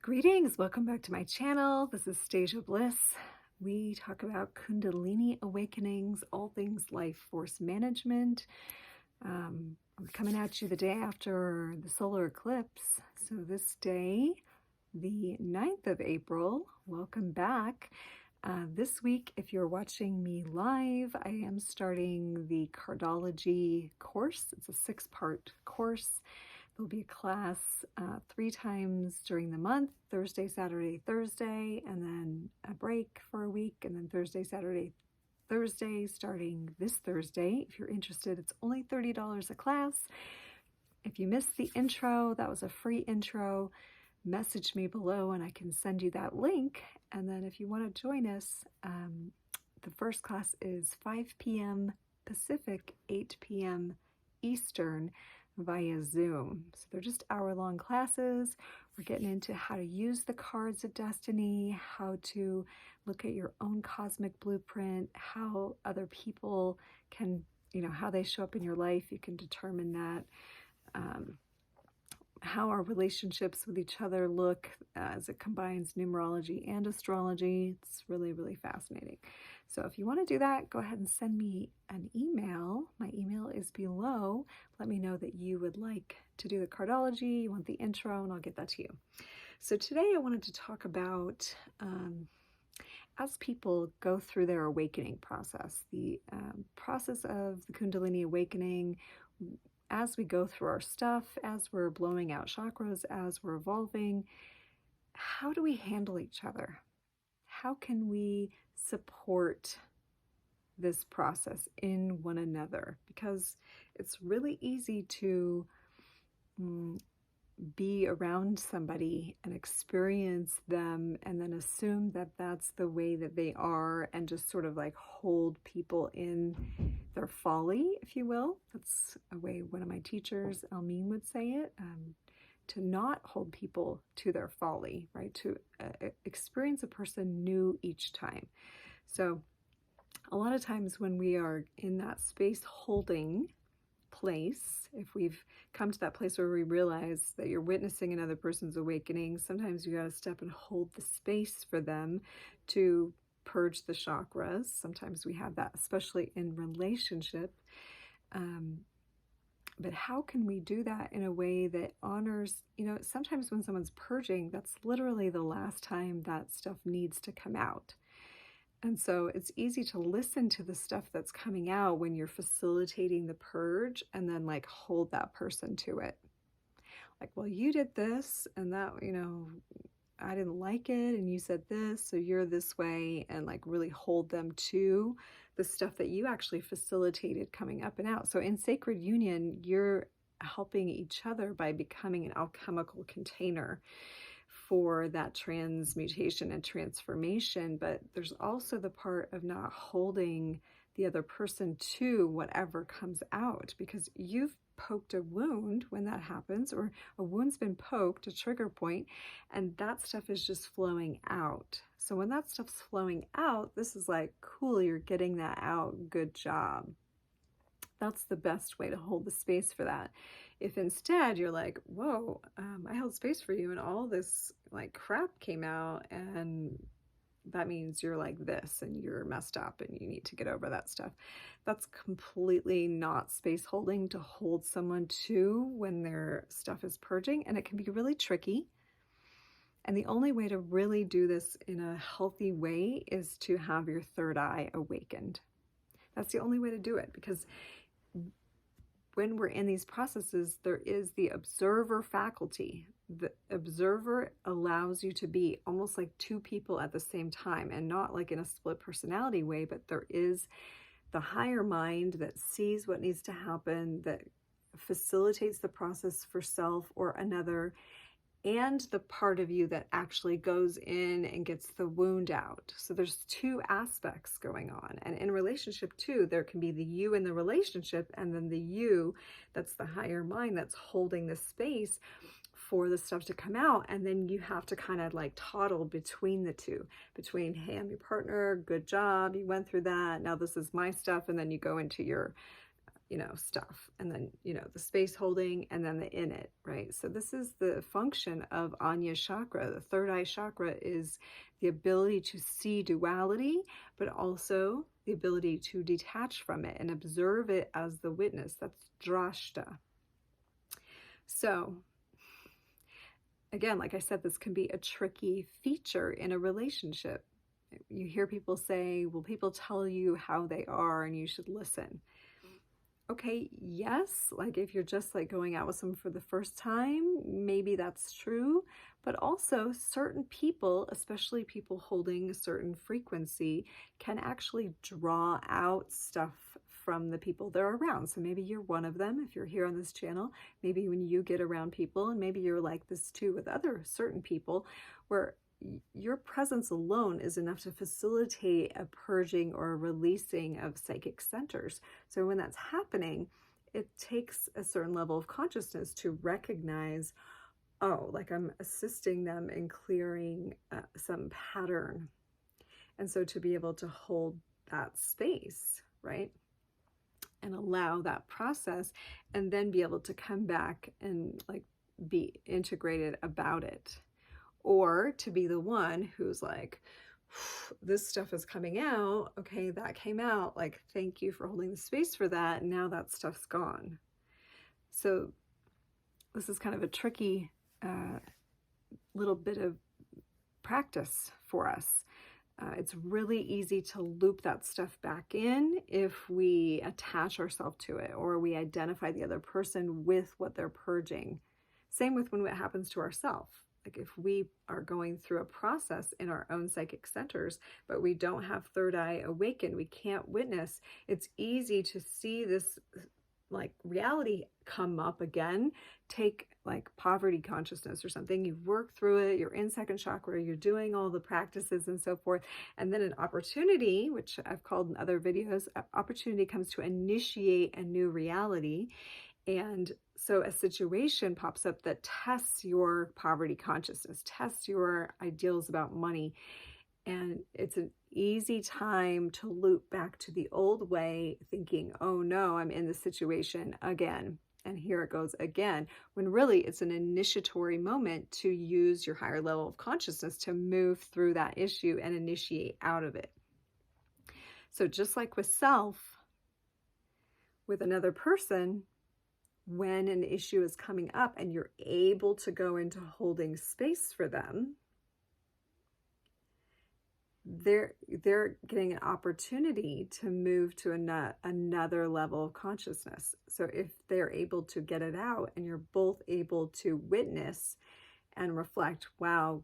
Greetings, welcome back to my channel. This is Stasia Bliss. We talk about Kundalini awakenings, all things life force management. We're coming at you the day after the solar eclipse. So this day, the 9th of April, welcome back. This week, if you're watching me live, I am starting the cardology course. It's a 6-part course. There'll be a class 3 times during the month, Thursday, Saturday, Thursday, and then a break for a week, and then Thursday, Saturday, Thursday, starting this Thursday. If you're interested, it's only $30 a class. If you missed the intro, that was a free intro, message me below and I can send you that link. And then if you want to join us, the first class is 5 p.m. Pacific, 8 p.m. Eastern, via Zoom. So they're just hour-long classes. We're getting into how to use the cards of destiny, how to look at your own cosmic blueprint, how other people can, how they show up in your life. You can determine that. How our relationships with each other look as it combines numerology and astrology. It's really, really fascinating. So if you want to do that, go ahead and send me an email. My email is below. Let me know that you would like to do the cardology, you want the intro, and I'll get that to you. So today I wanted to talk about, as people go through their awakening process, the process of the Kundalini awakening, as we go through our stuff, as we're blowing out chakras, as we're evolving, how do we handle each other? How can we support this process in one another? Because it's really easy to be around somebody and experience them and then assume that that's the way that they are and just sort of like hold people in their folly, if you will. That's a way one of my teachers, Almeen, would say it, to not hold people to their folly, right? To experience a person new each time. So a lot of times when we are in that space holding place, if we've come to that place where we realize that you're witnessing another person's awakening, sometimes you got to step and hold the space for them to purge the chakras. Sometimes we have that, especially in relationship. But how can we do that in a way that honors, sometimes when someone's purging, that's literally the last time that stuff needs to come out. And so it's easy to listen to the stuff that's coming out when you're facilitating the purge and then like hold that person to it. Like, well, you did this and that, I didn't like it and you said this, so you're this way, and like really hold them to the stuff that you actually facilitated coming up and out. So in sacred union, you're helping each other by becoming an alchemical container for that transmutation and transformation. But there's also the part of not holding the other person to whatever comes out, because you've poked a wound when that happens, or a wound's been poked, a trigger point, and that stuff is just flowing out. So when that stuff's flowing out, this is like, cool, you're getting that out, good job. That's the best way to hold the space for that. If instead you're like, whoa, I held space for you and all this like crap came out, and that means you're like this and you're messed up and you need to get over that stuff. That's completely not space holding to hold someone to when their stuff is purging, and it can be really tricky. And the only way to really do this in a healthy way is to have your third eye awakened. That's the only way to do it, because when we're in these processes, there is the observer faculty. The observer allows you to be almost like 2 people at the same time, and not like in a split personality way, but there is the higher mind that sees what needs to happen, that facilitates the process for self or another, and the part of you that actually goes in and gets the wound out. So there's 2 aspects going on. And in relationship too, there can be the you in the relationship, and then the you that's the higher mind that's holding the space for the stuff to come out. And then you have to kind of like toddle between the two, between, hey, I'm your partner, good job, you went through that, now this is my stuff. And then you go into your stuff, and then, the space holding, and then the in it, right? So this is the function of Anya chakra. The third eye chakra is the ability to see duality, but also the ability to detach from it and observe it as the witness. That's drashta. So again, like I said, this can be a tricky feature in a relationship. You hear people say, well, people tell you how they are and you should listen. Okay, yes, like if you're just like going out with someone for the first time, maybe that's true. But also certain people, especially people holding a certain frequency, can actually draw out stuff from the people they're around. So maybe you're one of them if you're here on this channel. Maybe when you get around people, and maybe you're like this too with other certain people, where your presence alone is enough to facilitate a purging or a releasing of psychic centers. So when that's happening, it takes a certain level of consciousness to recognize, oh, like I'm assisting them in clearing some pattern. And so to be able to hold that space, right? And allow that process, and then be able to come back and like be integrated about it. Or to be the one who's like, this stuff is coming out. Okay, that came out. Like, thank you for holding the space for that. And now that stuff's gone. So this is kind of a tricky little bit of practice for us. It's really easy to loop that stuff back in if we attach ourselves to it, or we identify the other person with what they're purging. Same with when it happens to ourselves. Like if we are going through a process in our own psychic centers, but we don't have third eye awakened, we can't witness, it's easy to see this like reality come up again. Take like poverty consciousness or something, you work through it, you're in second chakra, you're doing all the practices and so forth, and then an opportunity, which I've called in other videos, opportunity comes to initiate a new reality. And so a situation pops up that tests your poverty consciousness, tests your ideals about money. And it's an easy time to loop back to the old way, thinking, oh no, I'm in this situation again. And here it goes again, when really it's an initiatory moment to use your higher level of consciousness to move through that issue and initiate out of it. So just like with self, with another person, when an issue is coming up and you're able to go into holding space for them, they're getting an opportunity to move to another level of consciousness. So if they're able to get it out and you're both able to witness and reflect, wow,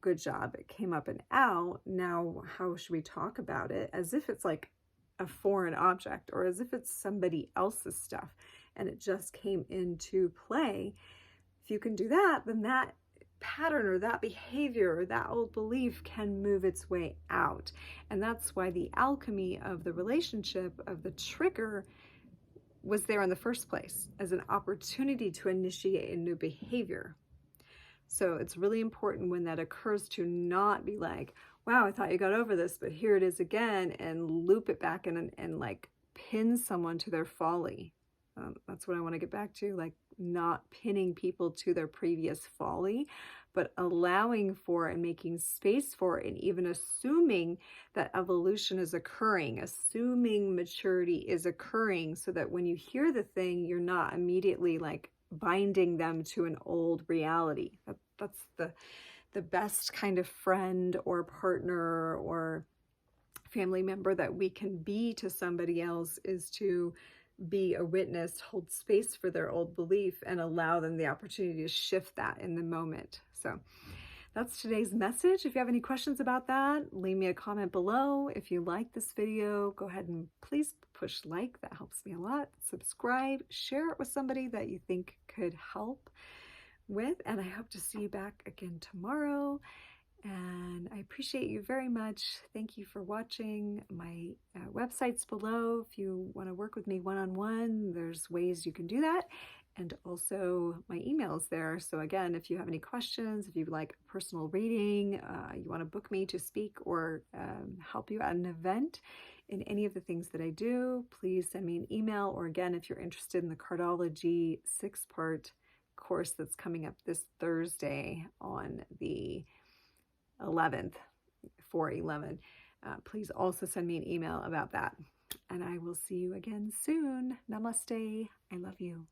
good job, it came up and out, now how should we talk about it, as if it's like a foreign object or as if it's somebody else's stuff and it just came into play. If you can do that, then that pattern or that behavior or that old belief can move its way out. And that's why the alchemy of the relationship, of the trigger, was there in the first place as an opportunity to initiate a new behavior. So it's really important when that occurs to not be like, wow, I thought you got over this, but here it is again, and loop it back in and like pin someone to their folly. That's what I want to get back to, like not pinning people to their previous folly, but allowing for and making space for it, and even assuming that evolution is occurring, assuming maturity is occurring, so that when you hear the thing, you're not immediately like binding them to an old reality. That's the best kind of friend or partner or family member that we can be to somebody else, is to be a witness, hold space for their old belief, and allow them the opportunity to shift that in the moment. So that's today's message. If you have any questions about that, leave me a comment below. If you like this video, go ahead and please push like. That helps me a lot. Subscribe, share it with somebody that you think could help with, and I hope to see you back again tomorrow. And I appreciate you very much. Thank you for watching. My website's below. If you want to work with me one-on-one, there's ways you can do that. And also my email is there. So again, if you have any questions, if you'd like a personal reading, you want to book me to speak or help you at an event, in any of the things that I do, please send me an email. Or again, if you're interested in the Cardology 6-part course that's coming up this Thursday on the 11th, 4/11, please also send me an email about that. And I will see you again soon. Namaste. I love you.